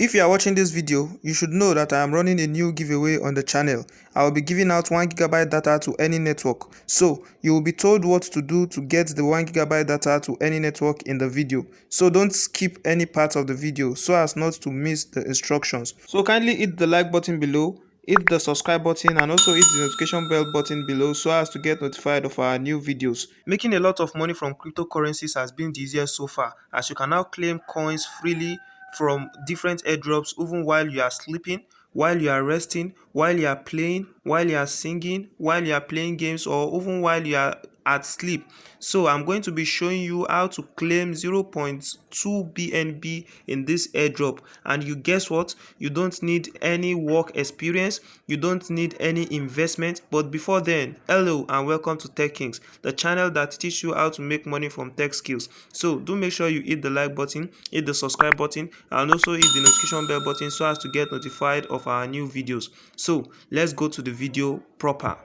If you are watching this video, you should know that I am running a new giveaway on the channel. I will be giving out 1GB data to any network. So, you will be told what to do to get the 1GB data to any network in the video. So don't skip any part of the video so as not to miss the instructions. So kindly hit the like button below, hit the subscribe button and also hit the notification bell button below so as to get notified of our new videos. Making a lot of money from cryptocurrencies has been the easiest so far, as you can now claim coins freely from different airdrops even while you are sleeping, while you are resting, while you are playing, while you are singing, while you are playing games, or even while you are at sleep. So I'm going to be showing you how to claim 0.2 BNB in this airdrop, and you guess what, you don't need any work experience, you don't need any investment. But before then, hello and welcome to Tech Kings, the channel that teaches you how to make money from tech skills. So do make sure you hit the like button, hit the subscribe button, and also hit the notification bell button so as to get notified of our new videos. So let's go to the video proper.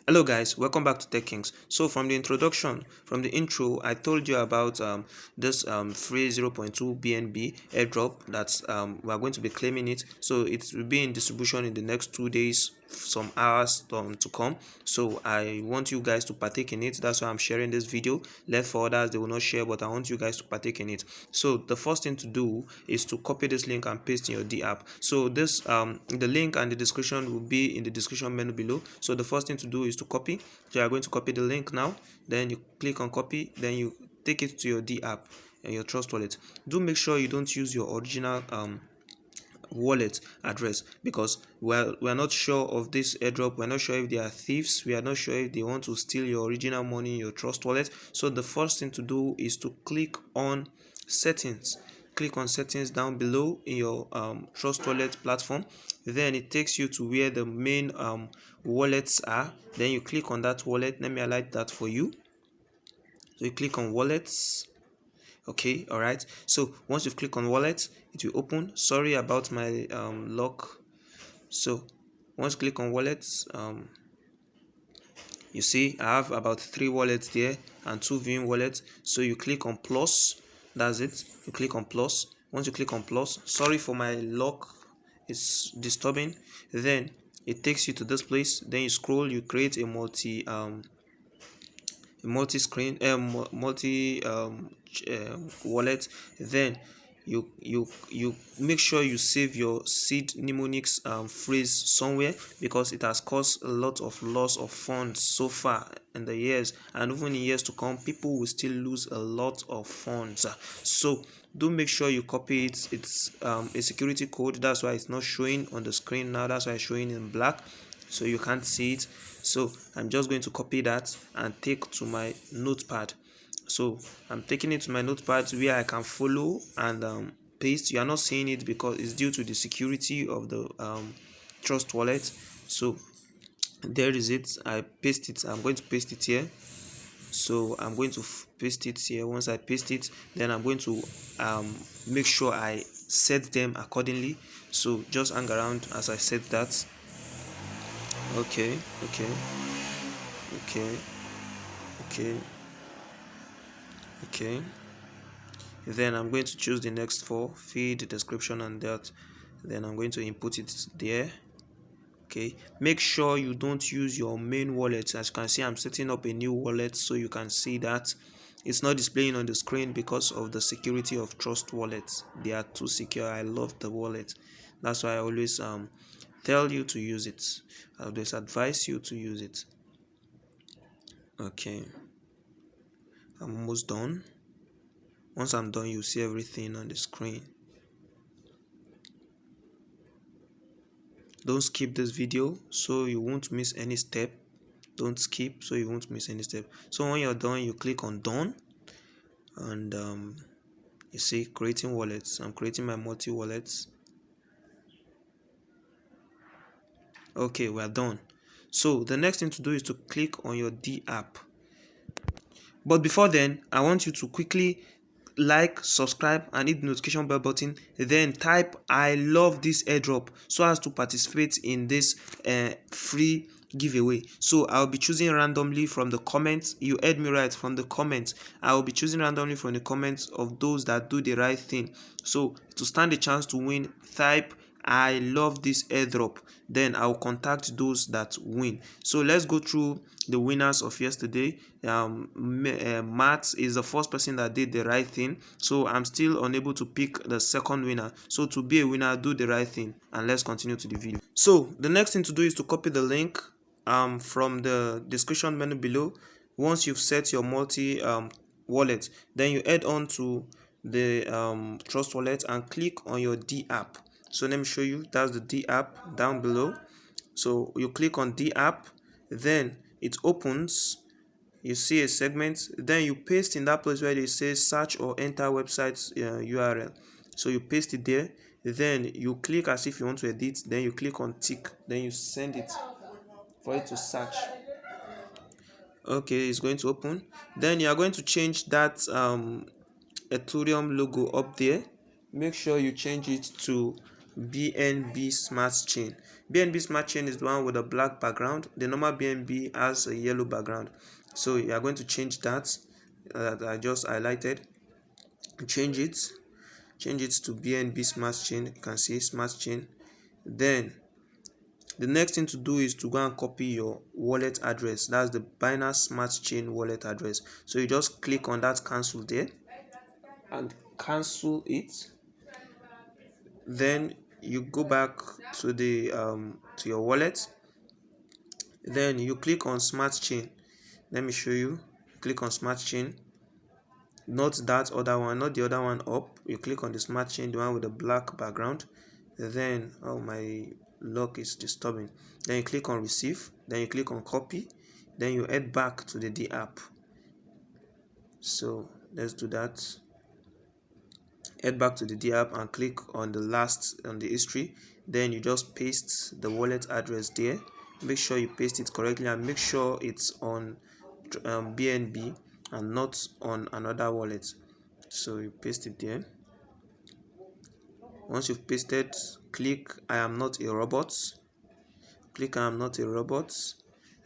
Hello guys, welcome back to Tech Kings. So from the intro, I told you about this free 0.2 BNB airdrop that we are going to be claiming it. So it will be in distribution in the next 2 days, some hours to come. So I want you guys to partake in it. That's why I'm sharing this video. Left for others, they will not share, but I want you guys to partake in it. So the first thing to do is to copy this link and paste in your Dapp. So this the link and the description will be in the description menu below. So the first thing to do is to copy. So you are going to copy the link now, then you click on copy, then you take it to your Dapp and your Trustwallet. Do make sure you don't use your original wallet address, because we're not sure of this airdrop. We're not sure if they are thieves, we are not sure if they want to steal your original money in your trust wallet. So the first thing to do is to click on settings. Click on settings down below in your Trustwallet platform. Then it takes you to where the main wallets are. Then you click on that wallet. Let me highlight that for you. So you click on wallets. Okay, all right. So once you click on wallet, it will open. Sorry about my lock. So once you click on wallets, you see I have about 3 wallets there and 2 viewing wallets. So you click on plus. That's it. You click on plus. Once you click on plus, sorry for my lock, it's disturbing. Then it takes you to this place. Then you scroll. You create a multi-screen wallet. Then you make sure you save your seed mnemonics phrase somewhere, because it has caused a lot of loss of funds so far in the years, and even in years to come people will still lose a lot of funds. So do make sure you copy it. It's a security code, that's why it's not showing on the screen now, that's why it's showing in black, so you can't see it. So I'm just going to copy that and take to my notepad. So I'm taking it to my notepad where I can follow and paste. You are not seeing it because it's due to the security of the Trust Wallet. So there is it. I paste it. I'm going to paste it here. So I'm going to paste it here. Once I paste it, then I'm going to make sure I set them accordingly. So just hang around as I set that. Okay. Then I'm going to choose the next 4, feed, the description, and that. Then I'm going to input it there. Okay, make sure you don't use your main wallet. As you can see, I'm setting up a new wallet, so you can see that it's not displaying on the screen because of the security of Trust Wallets. They are too secure. I love the wallet. That's why I always tell you to use it. I always advise you to use it. Okay, I'm almost done. Once I'm done, you'll see everything on the screen. Don't skip this video so you won't miss any step. Don't skip so you won't miss any step. So when you're done, you click on done, and you see creating wallets. I'm creating my multi wallets. Okay, we're done. So the next thing to do is to click on your Dapp. But before then, I want you to quickly like, subscribe, and hit the notification bell button. Then type I love this airdrop so as to participate in this free giveaway. So I'll be choosing randomly from the comments. You heard me right, from the comments. I will be choosing randomly from the comments of those that do the right thing. So to stand a chance to win, type "I love this airdrop," then I'll contact those that win. So let's go through the winners of yesterday. Matt is the first person that did the right thing, so I'm still unable to pick the second winner. So to be a winner, do the right thing, and let's continue to the video. So the next thing to do is to copy the link from the description menu below. Once you've set your multi wallet, then you head on to the Trustwallet and click on your Dapp. So let me show you. That's the Dapp down below. So you click on Dapp, then it opens. You see a segment, then you paste in that place where it says search or enter website URL. So you paste it there, then you click as if you want to edit, then you click on tick, then you send it for it to search. Okay, it's going to open. Then you are going to change that Ethereum logo up there. Make sure you change it to BNB Smart Chain. BNB Smart Chain is the one with a black background. The normal BNB has a yellow background. So you are going to change that I just highlighted. Change it to BNB Smart Chain. You can see Smart Chain. Then the next thing to do is to go and copy your wallet address. That's the Binance Smart Chain wallet address. So you just click on that cancel there and cancel it. Then you go back to the to your wallet. Then you click on Smart Chain. Let me show you. Click on Smart Chain. Not that other one, not the other one up. You click on the Smart Chain, the one with the black background. Then my lock is disturbing. Then you click on receive, then you click on copy, then you head back to the Dapp. So let's do that. Head back to the Dapp and click on the history. Then you just paste the wallet address there. Make sure you paste it correctly and make sure it's on BNB and not on another wallet. So you paste it there. Once you've pasted, click I am not a robot. Click I am not a robot.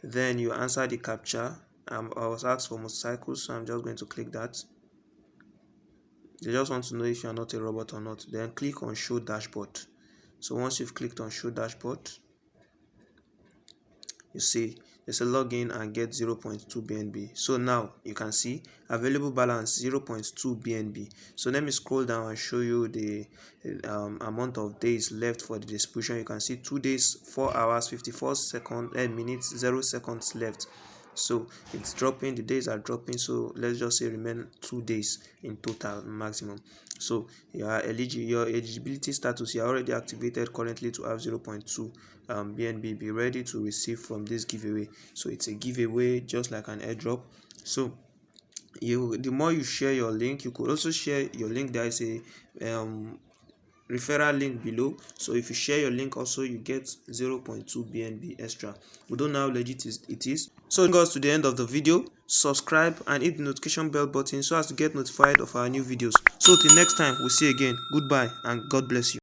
Then you answer the captcha. I was asked for motorcycles, so I'm just going to click that. They just want to know if you are not a robot or not. Then click on show dashboard. So once you've clicked on show dashboard, you see there's a login and get 0.2 BNB. So now you can see available balance 0.2 BNB. So let me scroll down and show you the amount of days left for the distribution. You can see 2 days, 4 hours, 54 seconds, minutes, 0 seconds left. So it's dropping, the days are dropping. So let's just say remain 2 days in total maximum. So your eligibility status, you are already activated currently to have 0.2 BNB. Be ready to receive from this giveaway. So it's a giveaway just like an airdrop. So the more you share your link, you could also share your link. There is a referral link below. So if you share your link also, you get 0.2 BNB extra. We don't know how legit it is. So it goes to the end of the video. Subscribe and hit the notification bell button so as to get notified of our new videos. So till next time, we'll see you again. Goodbye and God bless you.